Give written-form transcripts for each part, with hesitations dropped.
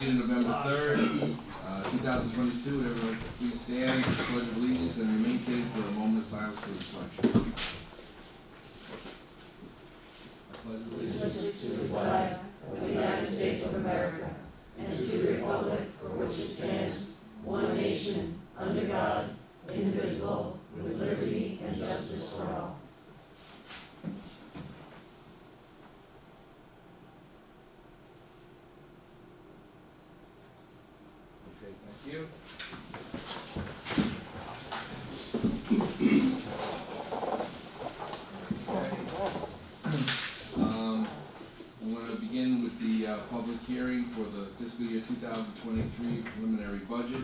November 3rd, 2022. Everyone please stand, pledge of allegiance, and remain seated for a moment of silence for reflection. I pledge allegiance To the flag of the United States of America and to the republic for which it stands, one nation, under God, indivisible, with liberty and justice for all. Okay, thank you. I'm going to begin with the public hearing for the fiscal year 2023 preliminary budget.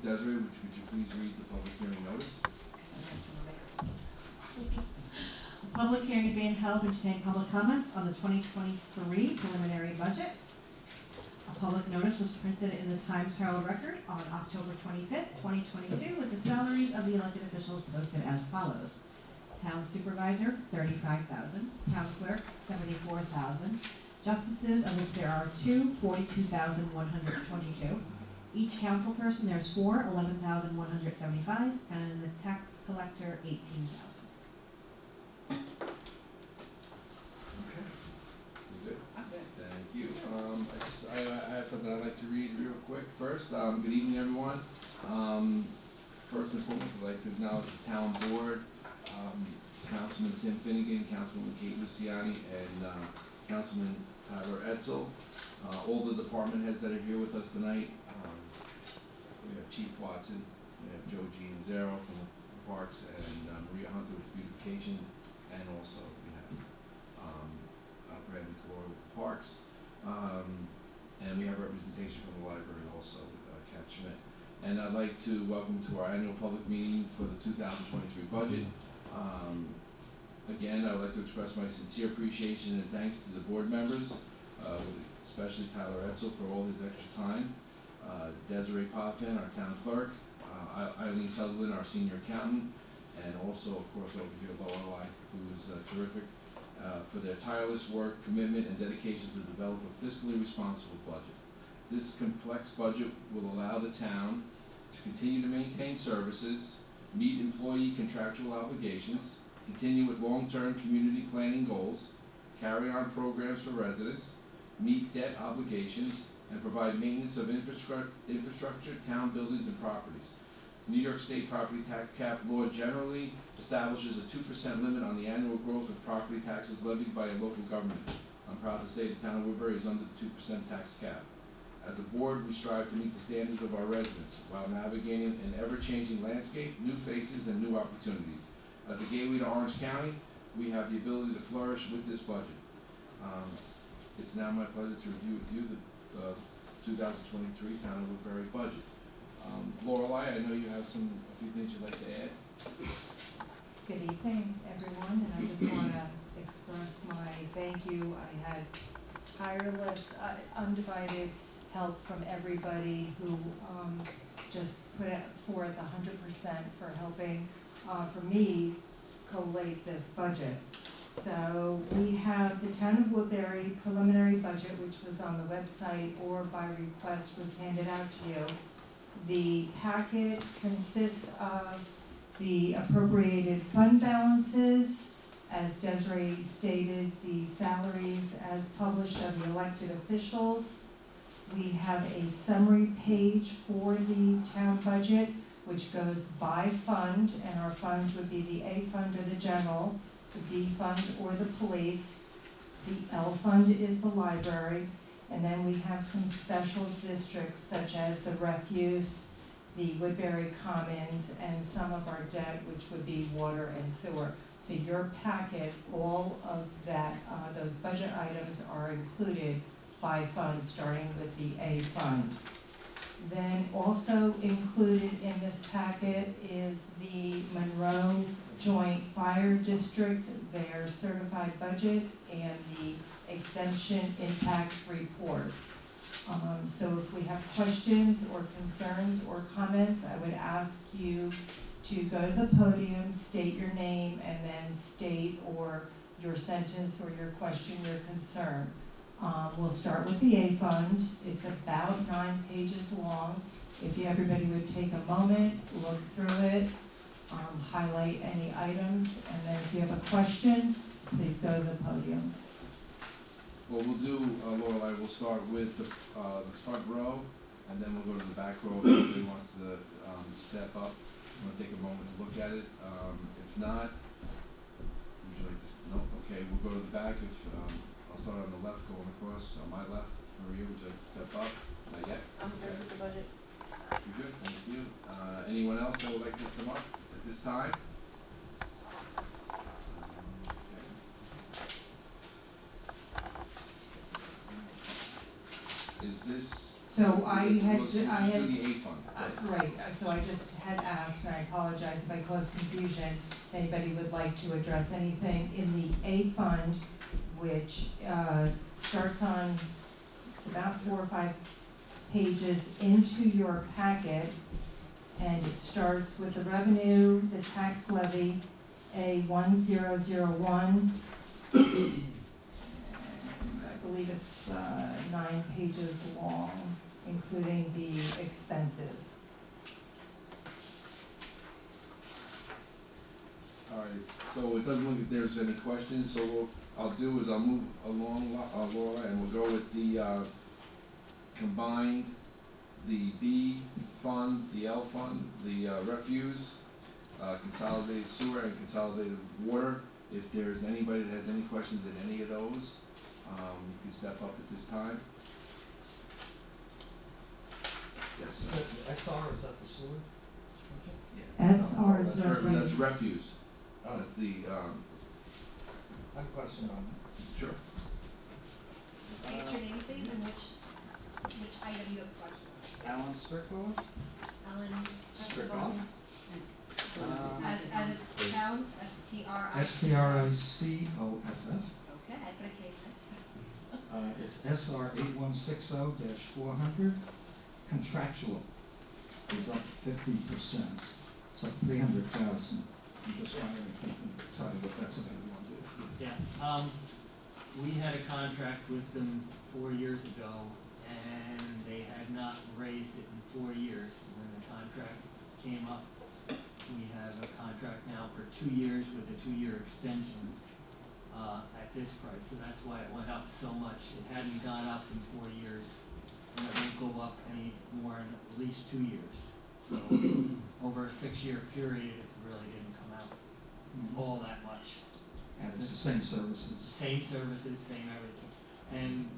Desiree, would you please read the public hearing notice? A public hearing is being held to entertain public comments on the 2023 preliminary budget. A public notice was printed in the Times Herald Record on October 25th, 2022, with the salaries of the elected officials posted as follows. Town supervisor, $35,000. Town clerk, $74,000. Justices, of which there are two, $42,122. Each council person, there's four, $11,175, and the tax collector, $18,000. Okay. Good. Thank you. I have something I'd like to read real quick first. Good evening, everyone. First and foremost, I'd like to acknowledge the town board, Councilman Tim Finnegan, Councilwoman Kate Luciani, and Councilman Tyler Edsel. All the department heads that are here with us tonight. We have Chief Watson, we have Joe Gianzaro from the Parks, and Maria Hunter with Beautification, and also we have Brandon Clore with the Parks, and we have representation from the library also with Kat Schmidt. And I'd like to welcome to our annual public meeting for the 2023 budget. Again, I would like to express my sincere appreciation and thanks to the board members, especially Tyler Edsel for all his extra time, Desiree Potvin, our town clerk, Eileen Sutherland, our senior accountant, and also, of course, over here, Lorelei, who is terrific for their tireless work, commitment, and dedication to develop a fiscally responsible budget. This complex budget will allow the town to continue to maintain services, meet employee contractual obligations, continue with long-term community planning goals, carry on programs for residents, meet debt obligations, and provide maintenance of infrastructure, town buildings, and properties. New York State property tax cap law generally establishes a 2% limit on the annual growth of property taxes levied by a local government. I'm proud to say the town of Woodbury is under the 2% tax cap. As a board, we strive to meet the standards of our residents while navigating an ever-changing landscape, new faces, and new opportunities. As a gateway to Orange County, we have the ability to flourish with this budget. It's now my pleasure to review with you the 2023 Town of Woodbury budget. Lorelei, I know you have a few things you'd like to add. Good evening, everyone, and I just want to express my thank you. I had tireless, undivided help from everybody who just put forth 100% for helping for me collate this budget. So we have the Town of Woodbury preliminary budget, which was on the website or by request was handed out to you. The packet consists of the appropriated fund balances, as Desiree stated, the salaries as published of the elected officials. We have a summary page for the town budget, which goes by fund, and our funds would be the A fund or the general, the B fund or the police, the L fund is the library, and then we have some special districts such as the refuse, the Woodbury Commons, and some of our debt, which would be water and sewer. So your packet, all of that, those budget items are included by fund, starting with the A fund. Then also included in this packet is the Monroe Joint Fire District, their certified budget, and the exemption impact report. So if we have questions or concerns or comments, I would ask you to go to the podium, state your name, and then state or your sentence or your question, your concern. We'll start with the A fund. It's about 9 pages long. If everybody would take a moment, look through it, highlight any items, and then if you have a question, please go to the podium. What we'll do, Lorelei, we'll start with the front row, and then we'll go to the back row if anybody wants to, step up. I'm gonna take a moment to look at it. If not, would you like to, no, okay, we'll go to the back. If, I'll start on the left, going across, on my left. Maria, would you like to step up? Not yet? I'm good with the budget. You're good, thank you. Anyone else that would like to come up at this time? Is this? So I had, Let's I had, do the A fund. right, so I just had asked, and I apologize if I caused confusion, if anybody would like to address anything in the A fund, which, starts on, it's about 4 or 5 pages into your packet, and it starts with the revenue, the tax levy, A1001. And I believe it's 9 pages long, including the expenses. All right, so it doesn't look like there's any questions, so what I'll do is I'll move along, Laura, and we'll go with the, combined, the B fund, the L fund, the, refuse, consolidated sewer and consolidated water. If there's anybody that has any questions in any of those, you can step up at this time. Yes, sir. The SR, is that the sewer budget? SR is That's re- refuse. That's refuse, Oh, that's the, I have a question on, sure. State your name, please, and which item you have a question on. Alan Strickloff? Alan. Strickloff? As it sounds, STRI. STRICOFF. Okay, I put a K in It's SR 8160-400. Contractual is up 50%. It's up 300,000. I'm just wondering if you can tell me what that's about. Yeah, we had a contract with them 4 years ago, and they had not raised it in 4 years. When the contract came up, we have a contract now for 2 years with a 2-year extension, at this price, so that's why it went up so much. It hadn't gone up in 4 years, and it won't go up any more in at least 2 years. So, over a 6-year period, it really didn't come out all that much. And it's the same services. Same services, same everything. And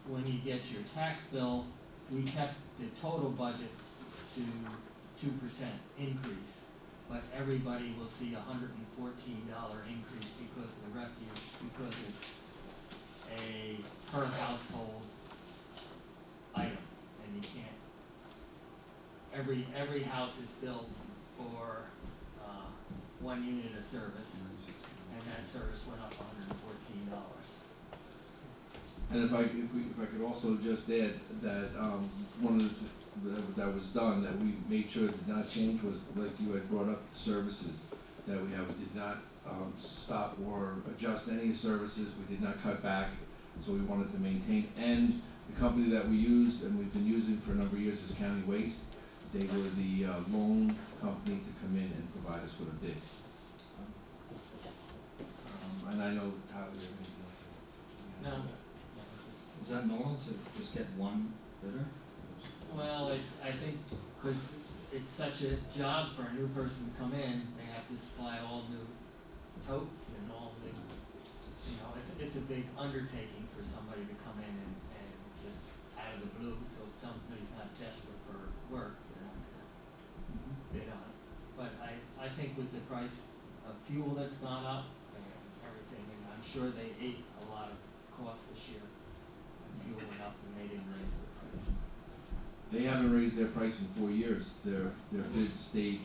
when you get your tax bill, we kept the total budget to 2% increase. But everybody will see $114 increase because of the refuge, because it's a per household item, and you can't, every house is built for, 1 unit of service, and that service went up $114. And if I could also just add that, one of that was done, that we made sure did not change was, like you had brought up, the services that we have, we did not, stop or adjust any services, we did not cut back, so we wanted to maintain. And the company that we used, and we've been using for a number of years, is County Waste. They were the, loan company to come in and provide us with a bid. And I know Tyler, everything else. No. Is that normal to just get one bidder? Well, I think, cause it's such a job for a new person to come in, they have to supply all new totes and all the, it's a big undertaking for somebody to come in and just out of the blue, so if somebody's not desperate for work, they're not gonna bid on it. But I think with the price of fuel that's gone up and everything, and I'm sure they ate a lot of costs this year. Fuel went up and they didn't raise the price. They haven't raised their price in 4 years, their bid stayed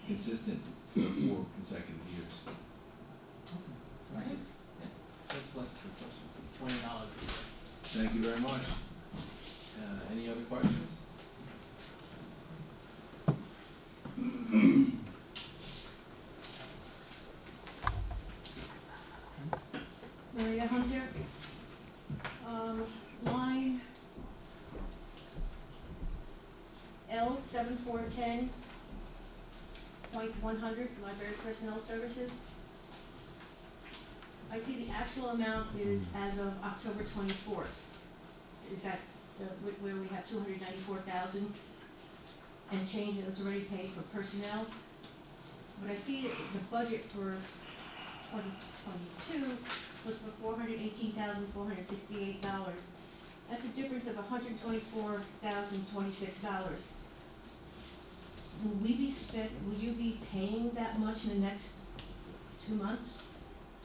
consistent for 4 consecutive years. Thank you. That's like $20 a year. Thank you very much. Any other questions? Maria Hunter. L7410.100, library personnel services. I see the actual amount is as of October 24th. Is that where we have 294,000 and change that was already paid for personnel? But I see that the budget for 2022 was for $418,468. That's a difference of $124,026. Will you be paying that much in the next 2 months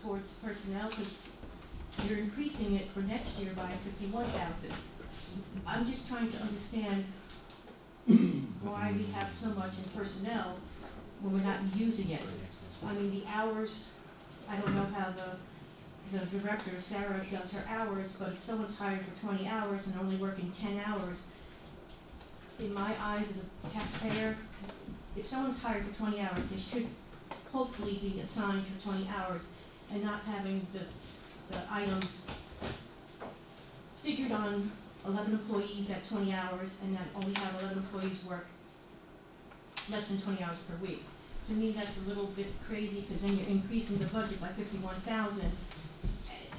towards personnel? Because you're increasing it for next year by 51,000. I'm just trying to understand why we have so much in personnel when we're not using it. I mean, the hours, I don't know how the director, Sarah, does her hours, but if someone's hired for 20 hours and only working 10 hours, in my eyes as a taxpayer, if someone's hired for 20 hours, they should hopefully be assigned for 20 hours and not having the item figured on 11 employees at 20 hours and then only have 11 employees work less than 20 hours per week. To me, that's a little bit crazy, because then you're increasing the budget by 51,000.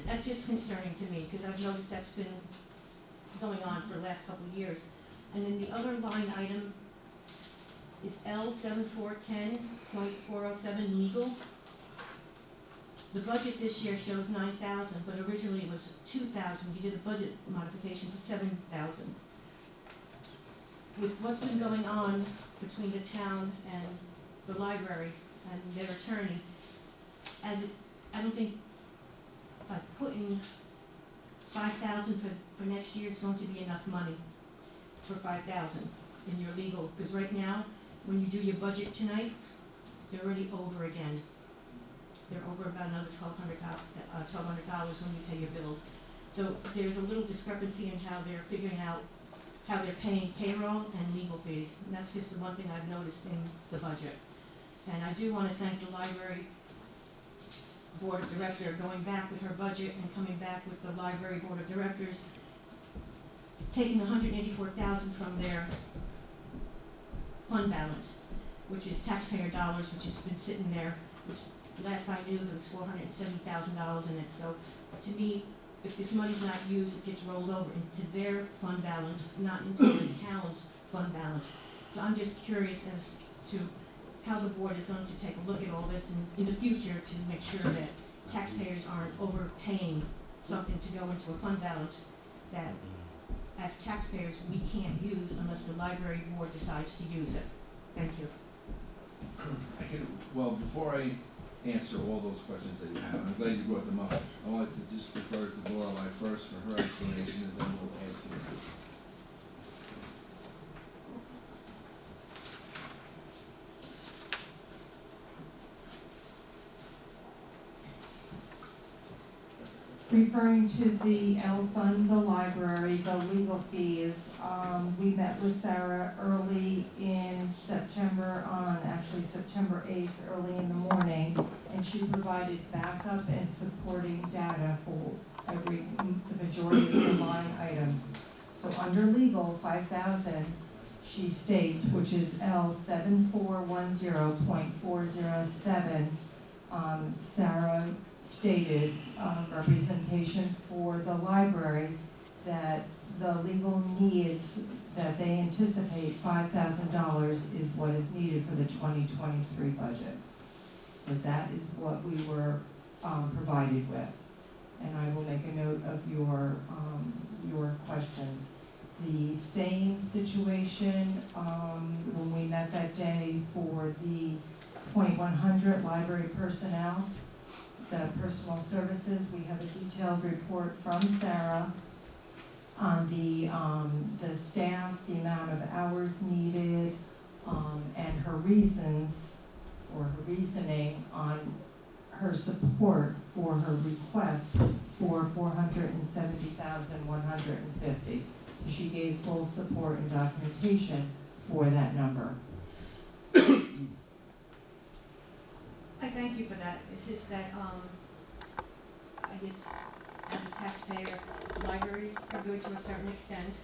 That's just concerning to me, because I've noticed that's been going on for the last couple of years. And then the other line item is L7410.407 legal. The budget this year shows 9,000, but originally it was 2,000. You did a budget modification for 7,000. With what's been going on between the town and the library and their attorney, I don't think by putting 5,000 for next year is going to be enough money for 5,000 in your legal, because right now, when you do your budget tonight, they're already over again. They're over about another $1,200 when you pay your bills. So there's a little discrepancy in how they're figuring out how they're paying payroll and legal fees. And that's just the one thing I've noticed in the budget. And I do want to thank the library board of director going back with her budget and coming back with the library board of directors, taking $184,000 from their fund balance, which is taxpayer dollars, which has been sitting there, which last I knew there was $470,000 in it. So to me, if this money's not used, it gets rolled over into their fund balance, not into the town's fund balance. So I'm just curious as to how the board is going to take a look at all this in the future to make sure that taxpayers aren't overpaying something to go into a fund balance that, as taxpayers, we can't use unless the library board decides to use it. Thank you. Well, before I answer all those questions that you have, I'm glad you brought them up. I'd like to just defer to Lorelei first for her explanation, and then we'll add to it. Referring to the L fund, the library, the legal fees, we met with Sarah early in September, actually September 8th, early in the morning, and she provided backup and supporting data for the majority of the line items. So under legal, 5,000, she states, which is L7410.407, Sarah stated representation for the library that the legal needs that they anticipate $5,000 is what is needed for the 2023 budget. So that is what we were provided with. And I will make a note of your questions. The same situation when we met that day for the .100 library personnel, the personal services, we have a detailed report from Sarah on the staff, the amount of hours needed, and her reasons, or her reasoning on her support for her request for $470,150. So she gave full support and documentation for that number. I thank you for that. It's just that, I guess, as a taxpayer, libraries are good to a certain extent,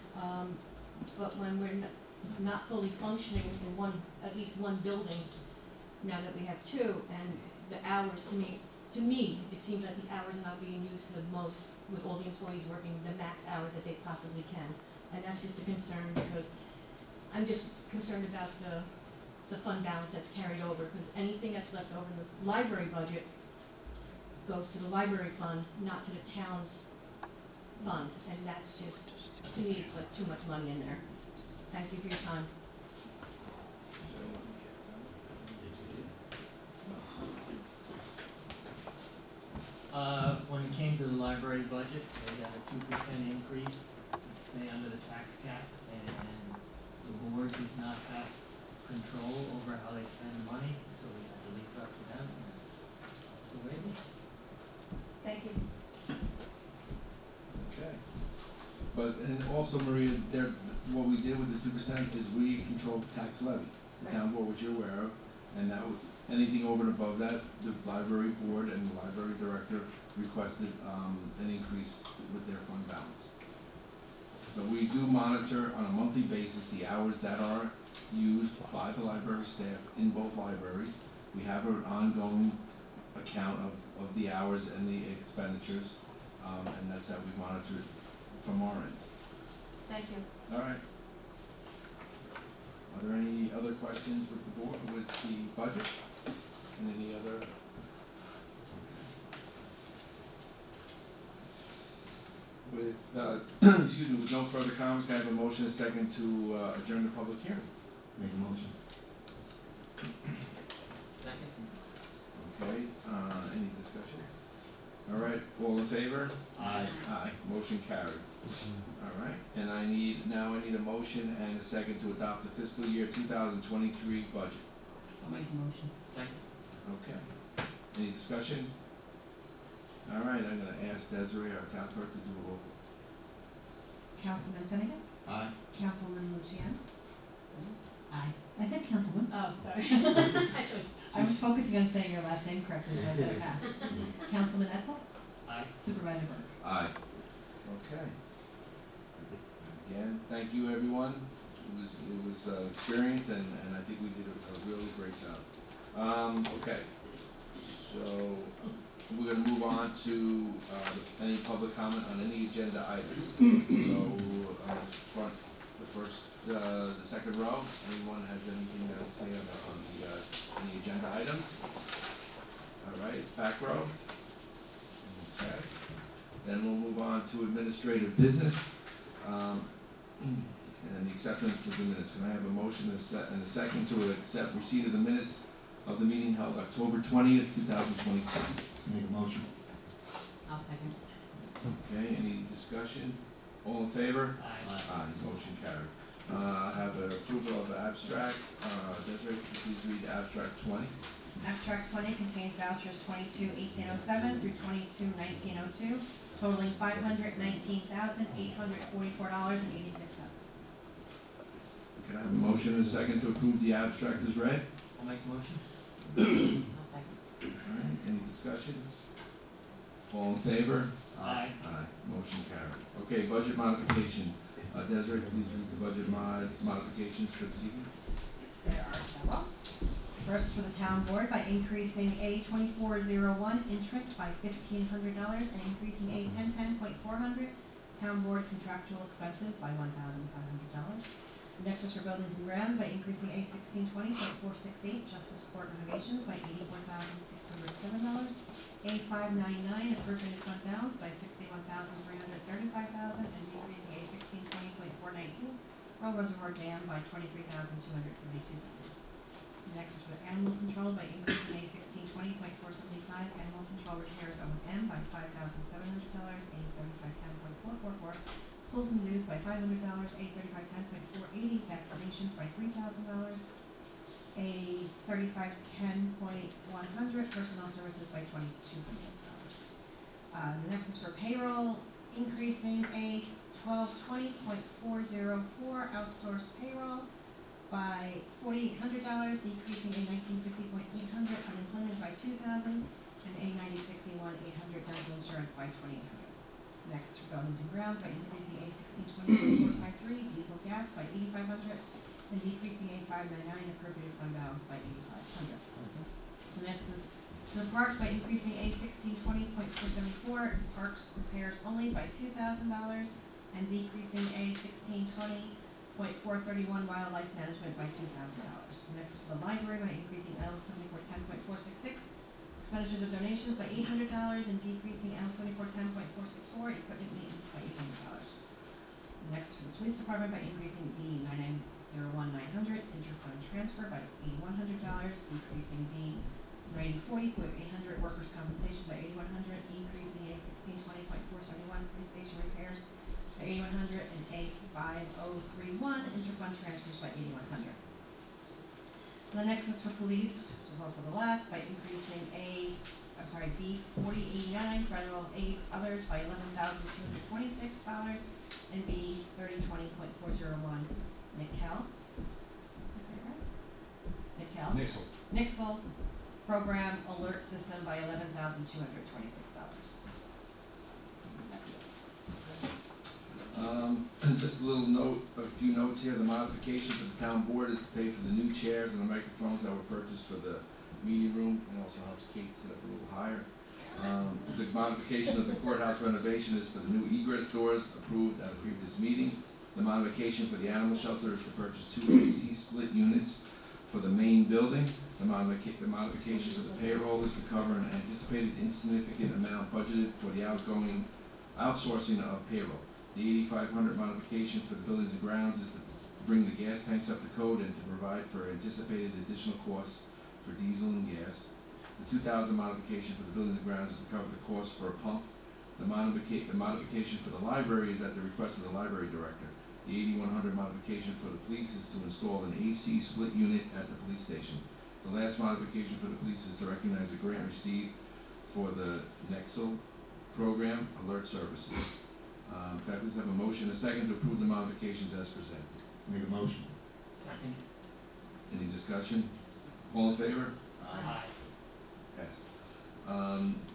but when we're not fully functioning in one, at least one building, now that we have two, and the hours, to me, it seems like the hours are not being used to the most with all the employees working the max hours that they possibly can. And that's just a concern, because I'm just concerned about the fund balance that's carried over, because anything that's left over in the library budget goes to the library fund, not to the town's fund, and that's just, to me, it's like too much money in there. Thank you for your time. When it came to the library budget, they got a 2% increase to stay under the tax cap, and the board does not have control over how they spend the money, so we had to leave it up to them, and that's the way it is. Thank you. Okay. But, and also Maria, there, what we did with the 2% is we control the tax levy, the town board, which you're aware of, and that was, anything over and above that, the library board and the library director requested, an increase with their fund balance. But we do monitor on a monthly basis the hours that are used by the library staff in both libraries. We have an ongoing account of the hours and the expenditures, and that's how we monitor it from our end. Thank you. All right. Are there any other questions with the board, with the budget? And any other? With, excuse me, with no further comments, can I have a motion and a second to adjourn the public hearing? Make a motion. Second? Okay, any discussion? All right, all in favor? Aye. Aye, motion carried. All right, and I need a motion and a second to adopt the fiscal year 2023 budget. I'll make a motion. Second? Okay, any discussion? All right, I'm gonna ask Desiree, our town clerk, to do a roll. Councilman Finnegan? Aye. Councilman Lucian? Aye. I said Councilman. Oh, sorry. I was focusing on saying your last name correctly, so I said it fast. Councilman Etzel? Aye. Supervisor Burke? Aye. Okay. Again, thank you, everyone. It was experience, and I think we did a really great job. Okay, so we're gonna move on to any public comment on any agenda items. So, the second row, anyone has anything to say on the agenda items? All right, back row? Okay. Then we'll move on to administrative business, and the acceptance of the minutes. Can I have a motion and a second to accept receipt of the minutes of the meeting held October 20th, 2022? Make a motion. I'll second. Okay, any discussion? All in favor? Aye. Aye, motion carried. I have an approval of the abstract. Desiree, could you please read abstract 20? Abstract 20 contains vouchers 22-1807 through 22-1902, totaling $519,844.86. Can I have a motion and a second to approve the abstract as read? I'll make a motion. I'll second. All right, any discussion? All in favor? Aye. Aye, motion carried. Okay, budget modification. Desiree, please read the budget modifications for this evening. There are several. First, for the town board, by increasing A 2401 interest by $1,500 and increasing A 1010.400 town board contractual expenses by $1,500. Next is for buildings and grounds, by increasing A 1620.468 justice court renovations by $84,607. A 599 appropriated fund balance by $61,335 and decreasing A 1620.419 Pearl Reservoir Dam by $23,272. Next is for the animal control, by increasing A 1620.475 animal control repairs O&M by $5,700, A 3510.444 schools and zoos by $500, A 3510.480 vaccinations by $3,000, A 3510.100 personnel services by $2,200. The next is for payroll, increasing A 1220.404 outsourced payroll by $4,800, decreasing A 1950.800 unemployment by $2,000, and A 9061.800 dental insurance by $2,800. Next is for buildings and grounds, by increasing A 1620.453 diesel gas by $8,500, and decreasing A 599 appropriated fund balance by $8,500. The next is to the parks by increasing A 1620.474 parks repairs only by $2,000 and decreasing A 1620.431 wildlife management by $2,000. Next is for the library by increasing L 7410.466 expenditures of donations by $800 and decreasing L 7410.464 equipment maintenance by $800. Next, for the police department by increasing B 9901-900 interfund transfer by $8,100, decreasing B 9040.800 workers' compensation by $8,100, increasing A 1620.471 police station repairs by $8,100, and A 5031 interfund transfers by $8,100. The next is for police, which is also the last, by increasing B 4089 federal aid others by $11,226 and B 3020.401 Nickel. Is that right? Nickel. Nixle program alert system by $11,226. Just a little note, a few notes here, the modification for the town board is to pay for the new chairs and the microphones that were purchased for the meeting room, and also helps Kate sit up a little higher. The modification of the courthouse renovation is for the new egress doors approved at a previous meeting. The modification for the animal shelter is to purchase 2 AC split units for the main building. The modification for the payroll is to cover an anticipated insignificant amount budgeted for the outsourcing of payroll. The 8,500 modification for the buildings and grounds is to bring the gas tanks up to code and to provide for anticipated additional costs for diesel and gas. The 2,000 modification for the buildings and grounds is to cover the cost for a pump. The modification for the library is at the request of the library director. The 8,100 modification for the police is to install an AC split unit at the police station. The last modification for the police is to recognize a grant received for the Nexel program alert services. Can I please have a motion, a second, to approve the modifications as presented? Make a motion. Second. Any discussion? All in favor? Aye. Passed.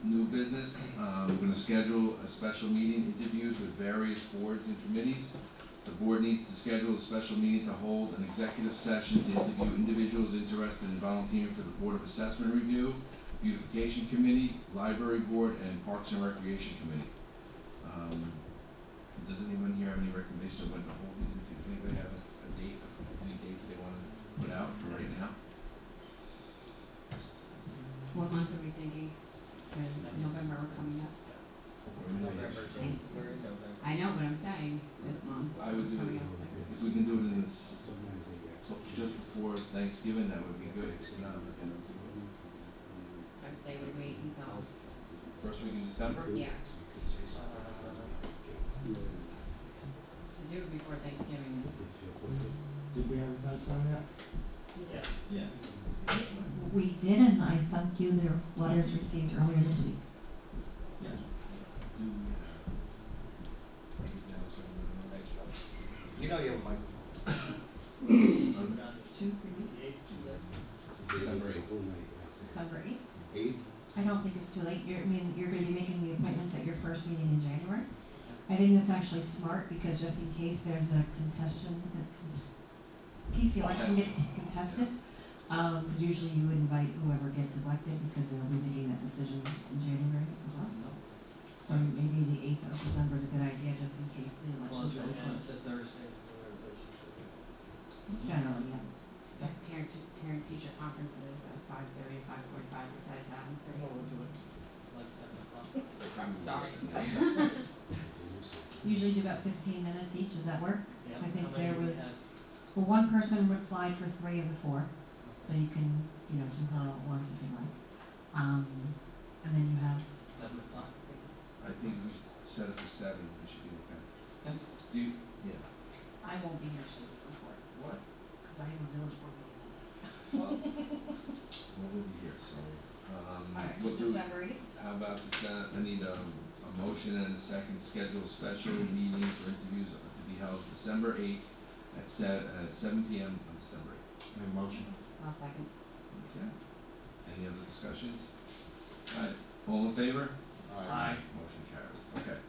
New business, we're gonna schedule a special meeting, interviews with various boards and committees. The board needs to schedule a special meeting to hold an executive session to interview individuals interested in volunteering for the Board of Assessment Review, Beautification Committee, Library Board, and Parks and Recreation Committee. Does anyone here have any recommendations of when to hold these? If anybody have a date, any dates they wanna put out for right now? What month are we thinking? Because November we're coming up. Or in November, May? we're in November. I know, but I'm saying this month. I would do Coming it, up next. if we can do it in this, so just before Thanksgiving, that would be good. If not, we can do I'd say we wait until, it first week in December? yeah, to do it before Thanksgiving is. Did we advertise for that? Yes. Yeah. We did, and I sent you the letters received earlier this week. Yes. Do we have anything else or anything else? You know you have a microphone. Um, 2, 3 weeks. December 8th. December 8th. 8th? I don't think it's too late. You're gonna be making the appointments at your first meeting in January. I think that's actually smart, because just in case there's a contestation, in case the election gets contested, because usually you invite whoever gets elected, because they'll be making that decision in January as well. So maybe the 8th of December is a good idea, just in case the Well, election's really and it's close. a Thursday, so everybody should. Generally, yeah. Parent-teacher conferences at 5:30 and 5:45, besides that, I'm pretty We'll old. do it like 7 o'clock. I'm sorry. Usually do about 15 minutes each, does that work? Yeah, So I think how many there do we was- have? Well, one person applied for 3 of the 4, so you can, do them all at once if you like. And then you have, 7 o'clock, I think it's. I think we should set it for 7, we should be okay. Okay. Do you, yeah. I won't be here, so before, What? because I have a village board meeting. Well, we'll be here, so, Alright, so we'll do, December 8th? how about I need a motion and a second to schedule a special meeting for interviews to be held December 8th at 7 PM on December 8th. Make a motion. I'll second. Okay. Any other discussions? Alright, all in favor? Aye. Motion carried, okay.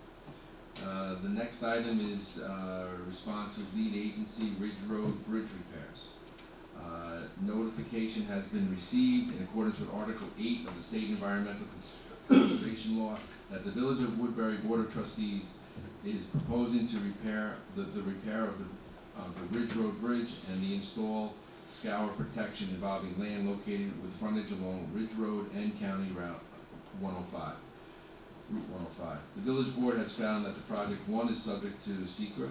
The next item is, response to lead agency Ridge Road Bridge repairs. Notification has been received in accordance with Article 8 of the State Environmental Conservation Law that the Village of Woodbury Board of Trustees is proposing to repair, the repair of the Ridge Road Bridge and the install scour protection involving land located with frontage along Ridge Road and County Route 105. Route 105. The village board has found that the project, 1, is subject to SECRA,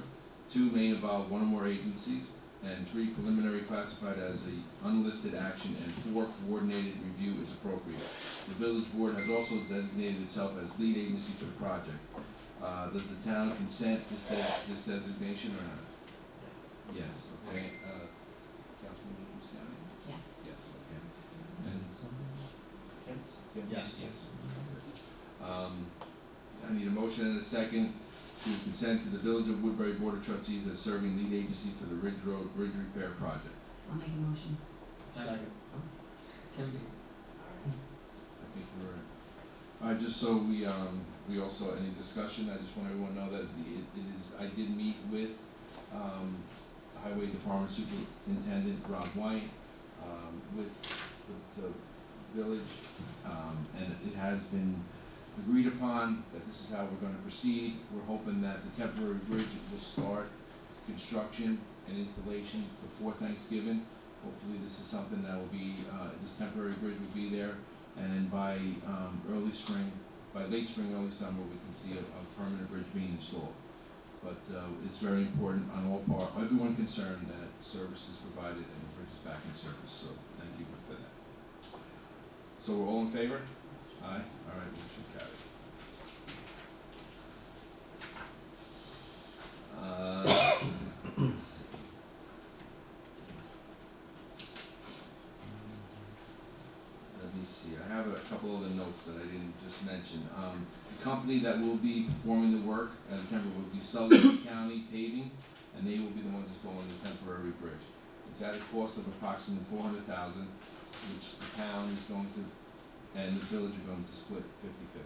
2, may involve one or more agencies, and 3, preliminary classified as a unlisted action, and 4, coordinated review is appropriate. The village board has also designated itself as lead agency for the project. Does the town consent this designation or not? Yes. Yes, okay, Councilwoman Luciani? Yes. Yes, okay. And Tim? Yes. Yes. I need a motion and a second to consent to the Village of Woodbury Board of Trustees as serving lead agency for the Ridge Road Bridge Repair Project. I'll make a motion. Second. Tim, I think we're, just so we also, any discussion, I just want everyone to know that it is, I did meet with, Highway Department Superintendent Rob White, with the village, and it has been agreed upon that this is how we're gonna proceed. We're hoping that the temporary bridge will start construction and installation before Thanksgiving. Hopefully this is something that will be, this temporary bridge will be there, and by early spring, by late spring, early summer, we can see a permanent bridge being installed. But it's very important on all everyone concerned that service is provided and the bridge is back in service, so thank you for that. So we're all in favor? Aye, all right, motion carried. Let's see. Let me see, I have a couple other notes that I didn't just mention. The company that will be performing the work at the temporary will be Sullivan County Paving, and they will be the ones installing the temporary bridge. It's at a cost of approximately $400,000, which the town is going to, and the village are going to split 50-50.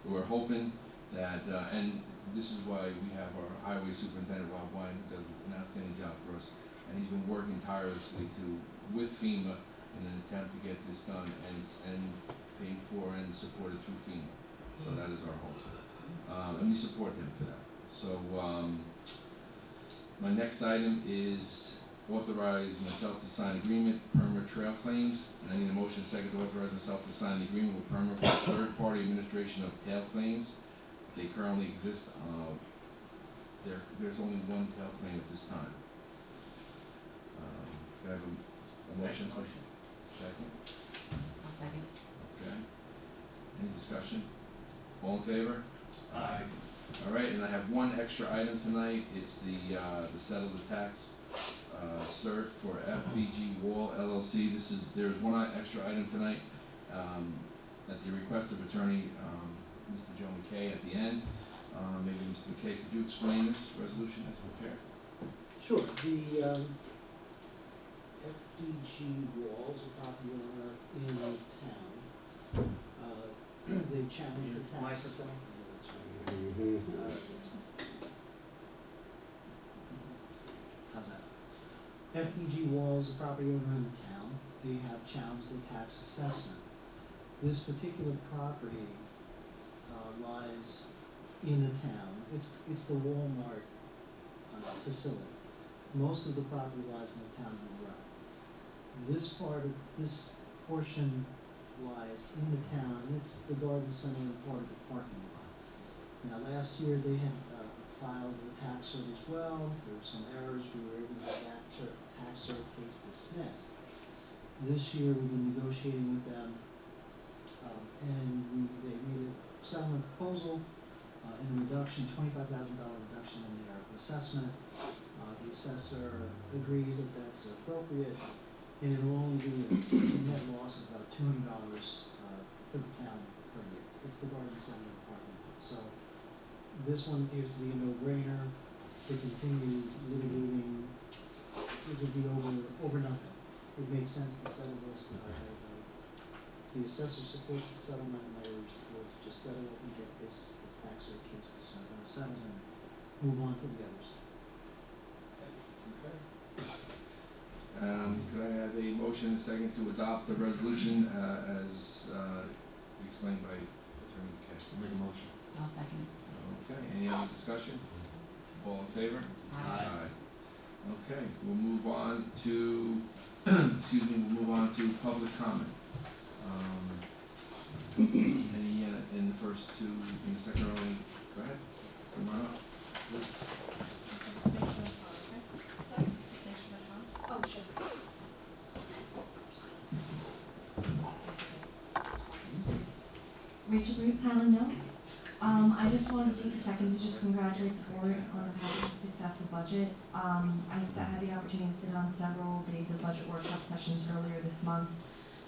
We're hoping that, and this is why we have our highway superintendent, Rob Wine, who does an outstanding job for us, and he's been working tirelessly with FEMA in an attempt to get this done and paid for and supported through FEMA. So that is our hope. And we support him for that. So, my next item is authorize myself to sign agreement, Perma Trail Claims. And I need a motion second to authorize myself to sign the agreement with Perma for third-party administration of tail claims. They currently exist, there's only one tail claim at this time. Can I have a motion? Second? I'll second. Okay. Any discussion? All in favor? Aye. All right, and I have one extra item tonight. It's the settle the tax cert for FBG Wall LLC. There's one extra item tonight, at the request of attorney, Mr. Joe McKay at the end. Maybe Mr. McKay, could you explain this resolution as prepared? Sure, the FDG Walls, a property owner in town, they challenged the tax. Microphone. Yeah, that's right. How's that? FDG Walls, a property owner in town, they have challenged the tax assessment. This particular property lies in the town. It's the Walmart facility. Most of the property lies in the town of Monroe. This portion lies in the town. It's the garden center and part of the parking lot. Now, last year they had filed a tax cert as well. There were some errors. We were able to get that tax cert case dismissed. This year we've been negotiating with them, and they made a settlement proposal and a reduction, $25,000 reduction in their assessment. The assessor agrees that that's appropriate, and it will only be a net loss of about $200 for the town per year. It's the garden center parking lot. So this one appears to be a no-brainer. To continue litigating, it would be over nothing. It makes sense to settle this The assessor supports the settlement, and I urge the board to just settle it and get this tax rate case settled and move on to the others. Could I have a motion and a second to adopt the resolution, as, explained by Attorney McKay? Make a motion. I'll second. Okay, any other discussion? All in favor? Aye. Okay, we'll move on to, we'll move on to public comment. Any, in the first two, in the second row, go ahead, come on up. Sorry, thanks for that, Tom. Oh, sure. Rachel Bruce, Highland Mills. I just wanted to take a second to just congratulate the board on having a successful budget. Had the opportunity to sit on several days of budget workshop sessions earlier this month,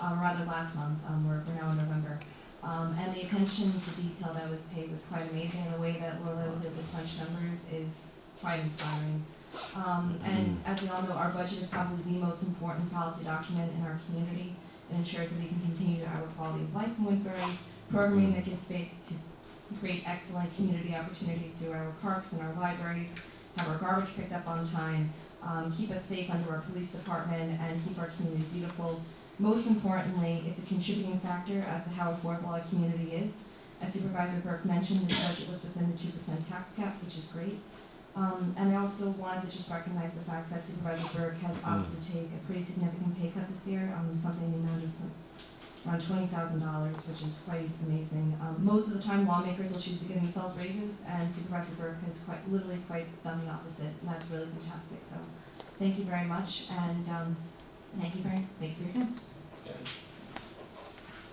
rather last month, we're now in November. And the attention to detail that was paid was quite amazing in a way that Lola was able to crunch numbers is quite inspiring. And as we all know, our budget is probably the most important policy document in our community. It ensures that we can continue our quality of life in Woodbury, programming that gives space to create excellent community opportunities through our parks and our libraries, have our garbage picked up on time, keep us safe under our police department, and keep our community beautiful. Most importantly, it's a contributing factor as to how affordable our community is. As Supervisor Burke mentioned, this budget was within the 2% tax cap, which is great. And I also wanted to just recognize the fact that Supervisor Burke has opted to take a pretty significant pay cut this year, something in the amount of around $20,000, which is quite amazing. Most of the time, lawmakers will choose to give themselves raises, and Supervisor Burke has literally done the opposite, and that's really fantastic. So, thank you very much, and thank you for your time.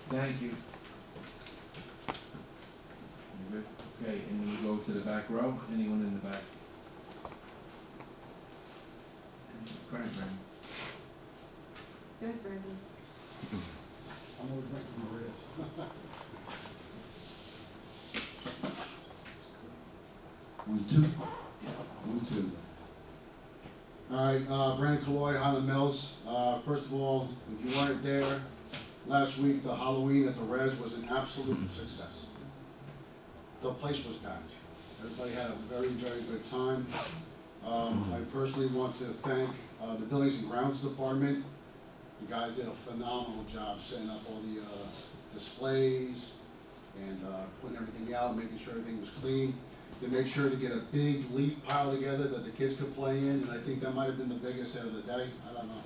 Thank you. You good? Okay, and then we go to the back row, anyone in the back? Go ahead, Brandon. Good, Brandon. I'm always making my ribs. 1, 2. Yeah, 1, 2. All right, Brandon Calloy, Highland Mills. First of all, if you weren't there last week, the Halloween at the Res was an absolute success. The place was packed. Everybody had a very, very good time. I personally want to thank the Buildings and Grounds Department. You guys did a phenomenal job setting up all the displays and putting everything out, making sure everything was clean. They made sure to get a big leaf pile together that the kids could play in, and I think that might have been the biggest hit of the day. I don't know.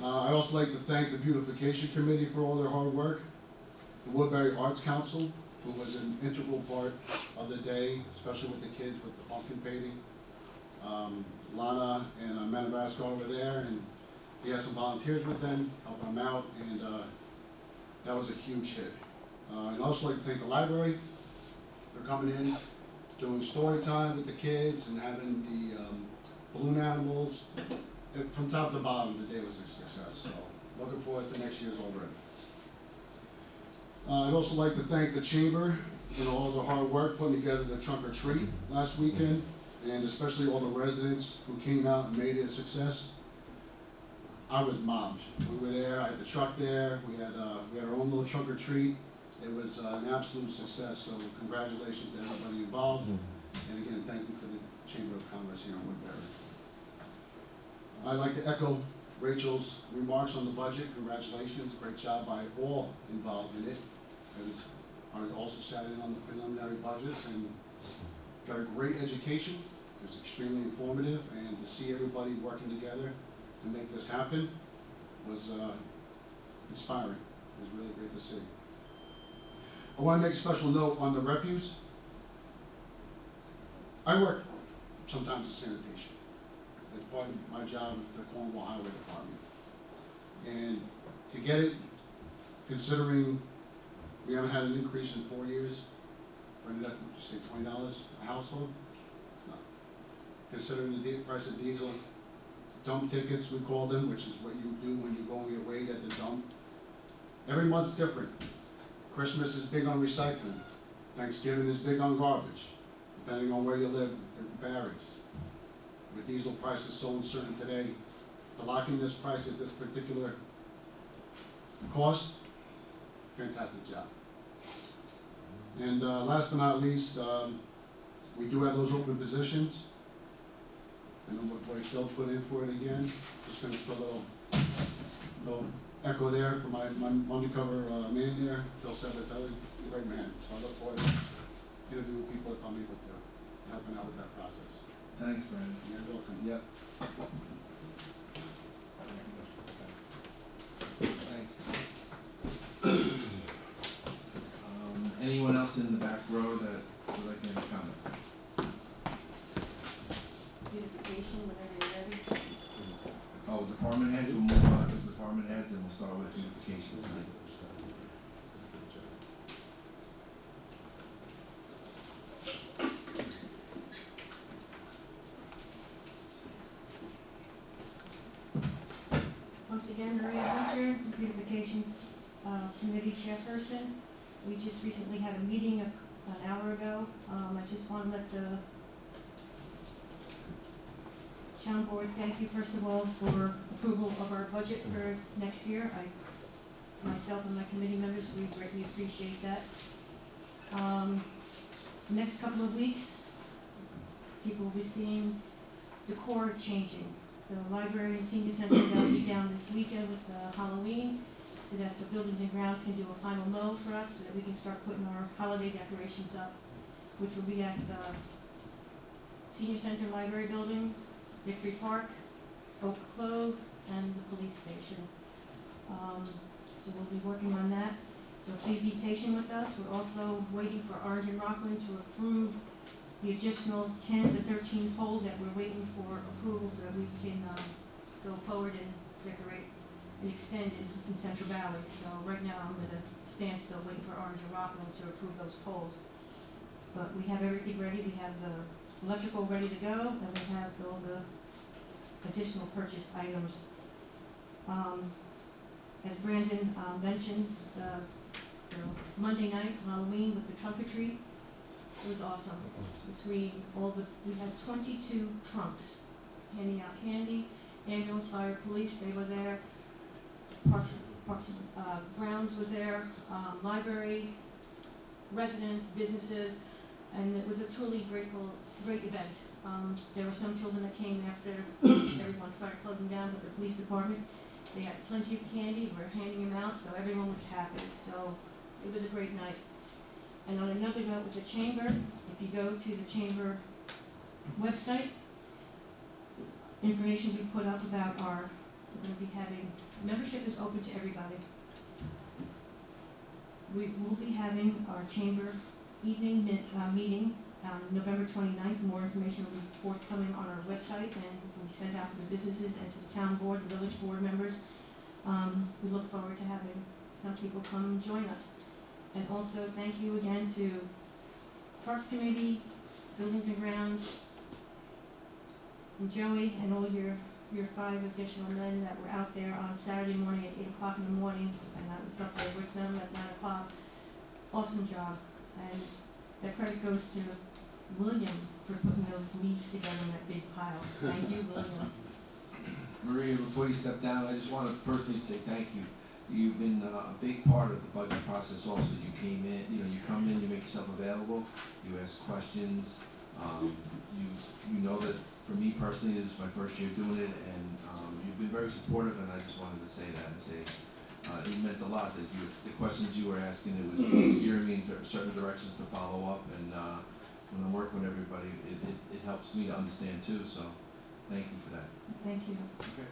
I'd also like to thank the Beautification Committee for all their hard work, the Woodbury Arts Council, who was an integral part of the day, especially with the kids with the pumpkin painting. Lana and Manabasco over there, and we had some volunteers with them, helping them out, and that was a huge hit. I'd also like to thank the library for coming in, doing story time with the kids, and having the balloon animals. From top to bottom, the day was a success, so looking forward to next year's already. I'd also like to thank the Chamber and all the hard work putting together the trunk or treat last weekend, and especially all the residents who came out and made it a success. I was mobbed. We were there, I had the truck there, we had our own little trunk or treat. It was an absolute success, so congratulations to everybody involved. And again, thank you to the Chamber of Commerce here in Woodbury. I'd like to echo Rachel's remarks on the budget. Congratulations, great job by all involved in it. I also sat in on the preliminary budgets and got a great education. It was extremely informative, and to see everybody working together to make this happen was inspiring. It was really great to see. I want to make a special note on the refuse. I work sometimes in sanitation. It's part of my job at the Cornwall Highway Department. And to get it, considering we haven't had an increase in 4 years, for would you say $20 a household? It's not. Considering the price of diesel, dump tickets, we call them, which is what you do when you're going your weight at the dump. Every month's different. Christmas is big on recycling. Thanksgiving is big on garbage. Depending on where you live, it varies. With diesel prices so uncertain today, to lock in this price at this particular cost fantastic job. And last but not least, we do have those open positions. And then what Phil put in for it again, just gonna put a little echo there for my undercover man there, Phil Sabatelli, great man. So I look forward to interviewing people if I'm able to, helping out with that process. Thanks, Brandon. Yeah, you're welcome. Yep. Thanks. Anyone else in the back row that would like to make a comment? Beautification, whenever you're ready. Oh, department heads, we'll move on to department heads and we'll start with beautification tonight. Once again, Maria Hunter, beautification committee chairperson. We just recently had a meeting an hour ago. I just want to let the town board thank you first of all for approval of our budget for next year. Myself and my committee members, we greatly appreciate that. Next couple of weeks, people will be seeing decor changing. The library and senior center will be down this weekend with Halloween, so that the buildings and grounds can do a final mow for us, so that we can start putting our holiday decorations up, which will be at the senior center library building, Victory Park, Oak Clove, and the police station. So we'll be working on that. So please be patient with us. We're also waiting for Orange and Rockland to approve the additional 10 to 13 poles that we're waiting for approval so that we can go forward and decorate and extend in Central Valley. So right now I'm at a standstill waiting for Orange and Rockland to approve those poles. But we have everything ready. We have the electrical ready to go, and we have all the additional purchase items. As Brandon mentioned, the Monday night Halloween with the trunk or treat, it was awesome. Between we had 22 trunks handing out candy, ambulance, fire, police, they were there. Parks Grounds was there, library, residents, businesses, and it was a truly great event. There were some children that came after everyone started closing down, but the police department, they had plenty of candy, we were handing them out, so everyone was happy. So it was a great night. And on another note with the chamber, if you go to the chamber website, information we put up about we're going to be having, membership is open to everybody. We will be having our chamber evening meeting on November 29th. More information will be forthcoming on our website and will be sent out to the businesses and to the town board, the village board members. We look forward to having some people come and join us. And also thank you again to Parks Committee, Buildings and Grounds, and Joey and all your 5 additional men that were out there on Saturday morning at 8 o'clock in the morning, and I was up there with them at 9 o'clock. Awesome job. And that credit goes to William for putting those leaves together in that big pile. Thank you, William. Maria, before you step down, I just want to personally say thank you. You've been a big part of the budget process also. You came in, you come in, you make yourself available, you ask questions. You know that for me personally, this is my first year doing it, and you've been very supportive, and I just wanted to say that and say it meant a lot that the questions you were asking, it was steering me in certain directions to follow up, and when I'm working with everybody, it helps me to understand too, so thank you for that. Thank you. Okay.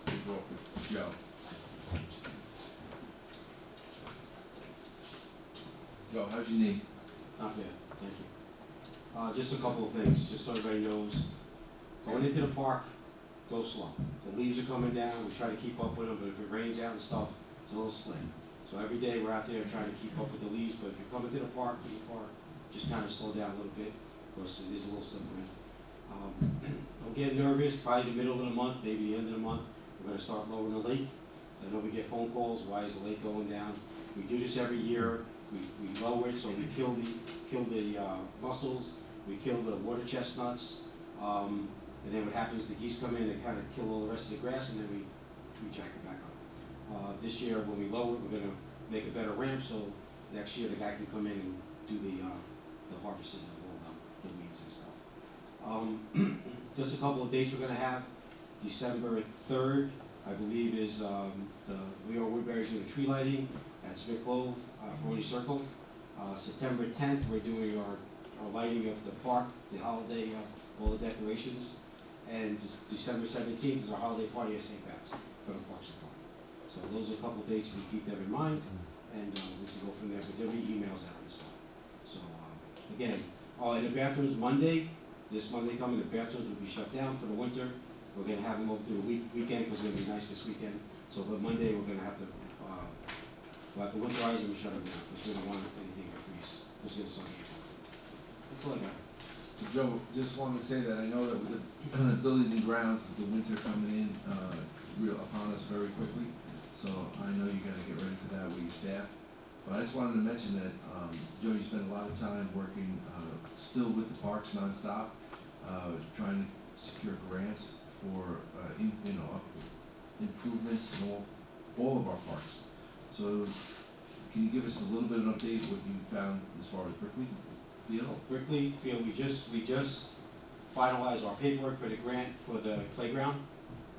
We'll go with Joe. Joe, how's your knee? Not bad, thank you. Just a couple of things, just so everybody knows. Going into the park, go slow. The leaves are coming down, we try to keep up with them, but if it rains out and stuff, it's a little slick. So every day we're out there trying to keep up with the leaves, but if you're coming to the park, just kind of slow down a little bit, because it is a little slippery. Don't get nervous, probably the middle of the month, maybe the end of the month, we're gonna start lowering the lake. So I know we get phone calls, why is the lake going down? We do this every year. We lower it, so we kill the mussels, we kill the water chestnuts, And then what happens, the geese come in and kind of kill all the rest of the grass, and then we jack it back up. This year, when we lower it, we're gonna make a better ramp, so next year the guy can come in and do the harvesting of all the weeds and stuff. Just a couple of dates we're gonna have. December 3rd, I believe, is the Leo Woodbury's doing tree lighting at Smith Clove, Ferroni Circle. September 10th, we're doing our lighting of the park, the holiday, all the decorations. And December 17th is our holiday party at St. Pat's for the Parks Department. So those are a couple of dates, we keep them in mind, and we can go from there, but there'll be emails out and stuff. So, again, in the bathrooms, this Monday coming, the bathrooms will be shut down for the winter. We're gonna have them open through the weekend, because it's gonna be nice this weekend. So, but Monday, we'll have to winterize them and shut them down, because we don't want anything to freeze, because it's gonna start. That's all I got. So Joe, just wanted to say that I know that with the buildings and grounds, with the winter coming in, real upon us very quickly. So I know you gotta get ready for that with your staff. But I just wanted to mention that, Joe, you spend a lot of time working, still with the parks nonstop, trying to secure grants for, improvements in all of our parks. So can you give us a little bit of an update what you found as far as Brickley Field? Brickley Field, we just finalized our paperwork for the grant for the playground.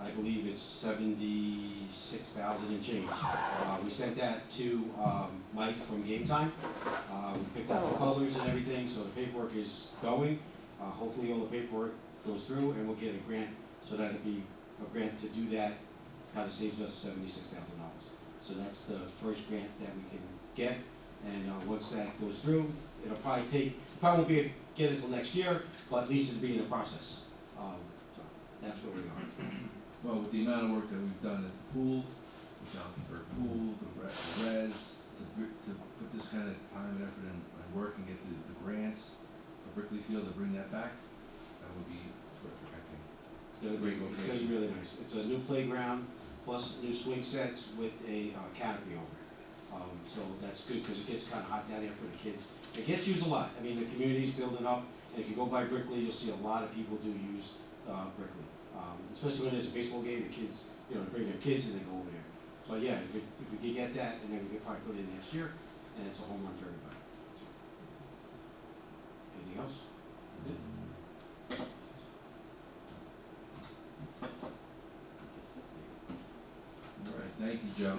I believe it's 76,000 and change. We sent that to Mike from Game Time. We picked out the colors and everything, so the paperwork is going. Hopefully all the paperwork goes through and we'll get a grant, so that'd be a grant to do that, kind of saves us $76,000. So that's the first grant that we can get, and once that goes through, it'll probably won't get it until next year, but at least it'll be in the process. So that's where we are. Well, with the amount of work that we've done at the pool, the Johnson Pool, the res, to put this kind of time and effort and work and get the grants for Brickley Field to bring that back, that would be terrific, I think. It's gonna be, Great it's location. gonna be really nice. It's a new playground, plus new swing sets with a canopy over it. So that's good, because it gets kind of hot down there for the kids. It gets used a lot. I mean, the community's building up, and if you go by Brickley, you'll see a lot of people do use Brickley. Especially when there's a baseball game, the kids, they bring their kids and they go over there. But yeah, if we could get that, and then we could probably put it in next year, and it's a home run for everybody. So, anything else? Good. All right, thank you, Joe.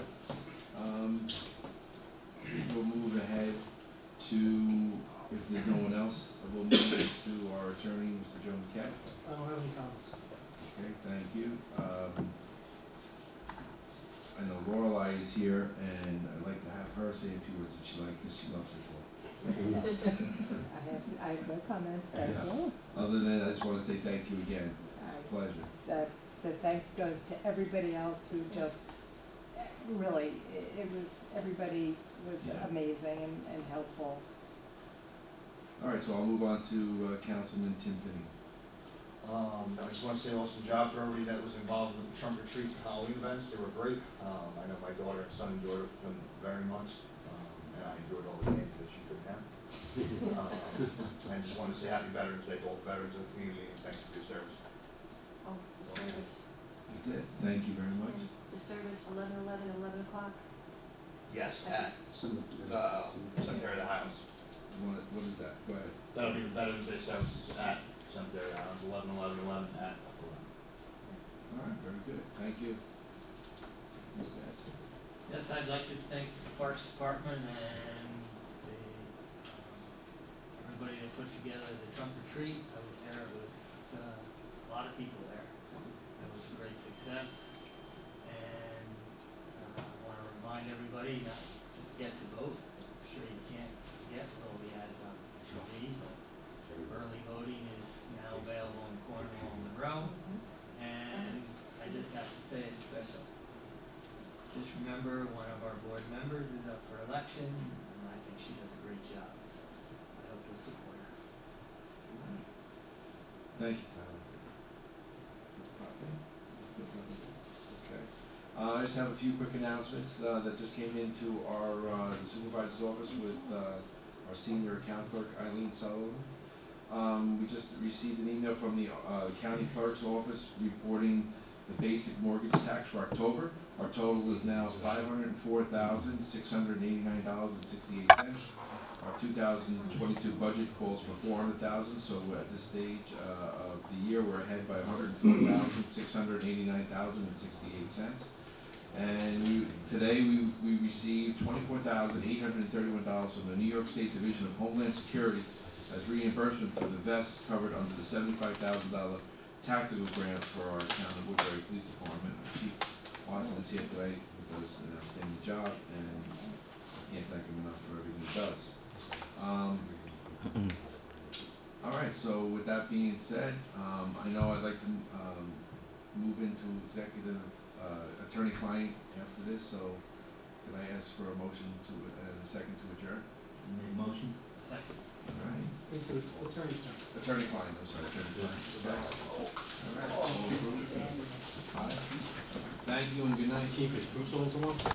We'll move ahead to, if there's no one else, we'll move to our attorney, Mr. Joe McCaff. I don't have any comments. Okay, thank you. I know Lorelei is here, and I'd like to have her say a few words that she likes, because she loves it all. I have no comments, thank Yeah. you. Other than that, I just want to say thank you again. It's a pleasure. The thanks goes to everybody else who just, really, everybody was Yeah. amazing and helpful. All right, so I'll move on to Councilman Tim Finney. I just want to say awesome job for everybody that was involved with the trunk or treats and Halloween events. They were great. I know my son enjoyed them very much, and I enjoyed all the games that she couldn't have. I just want to say happy Veterans Day to all the veterans of the community, and thanks for your service. Oh, the service, That's it. Thank you very much. the service, 11 o'clock. Yes, at Cemetery of the Highlands. What is that? Go ahead. That'll be the Veterans Day services at Cemetery of the Highlands, 11 at 11. All right, very good. Thank you. Mr. Edson. Yes, I'd like to thank the Parks Department and everybody that put together the trunk or treat. I was there, it was a lot of people there. It was a great success, and I wanna remind everybody not to forget to vote. I'm sure you can't get with all the ads on TV, but early voting is now available in Cornwall and Monroe, and I just have to say a special. Just remember, one of our board members is up for election, and I think she does a great job, so I hope you'll support her. Thank you, Tyler. Okay. I just have a few quick announcements that just came into our supervisor's office with our senior account clerk, Eileen Sullivan. We just received an email from the county clerk's office reporting the basic mortgage tax for October. Our total is now $504,689.68. Our 2022 budget calls for $400,000, so at this stage of the year, we're ahead by $104,689.68. And today we received $24,831 from the New York State Division of Homeland Security as reimbursement for the vests covered under the $75,000 tactical grant for our town of Woodbury Police Department. Chief Watson is here today, does an outstanding job, and can't thank him enough for everything he does. All right, so with that being said, I know I'd like to move into executive attorney-client after this, so could I ask for a motion to, and a second to adjourn? Made motion? Second. All right. Attorney. Attorney-client, I'm sorry, attorney-client. All right. All approved? Aye. Thank you and good night. Chief, is Bruce on tomorrow?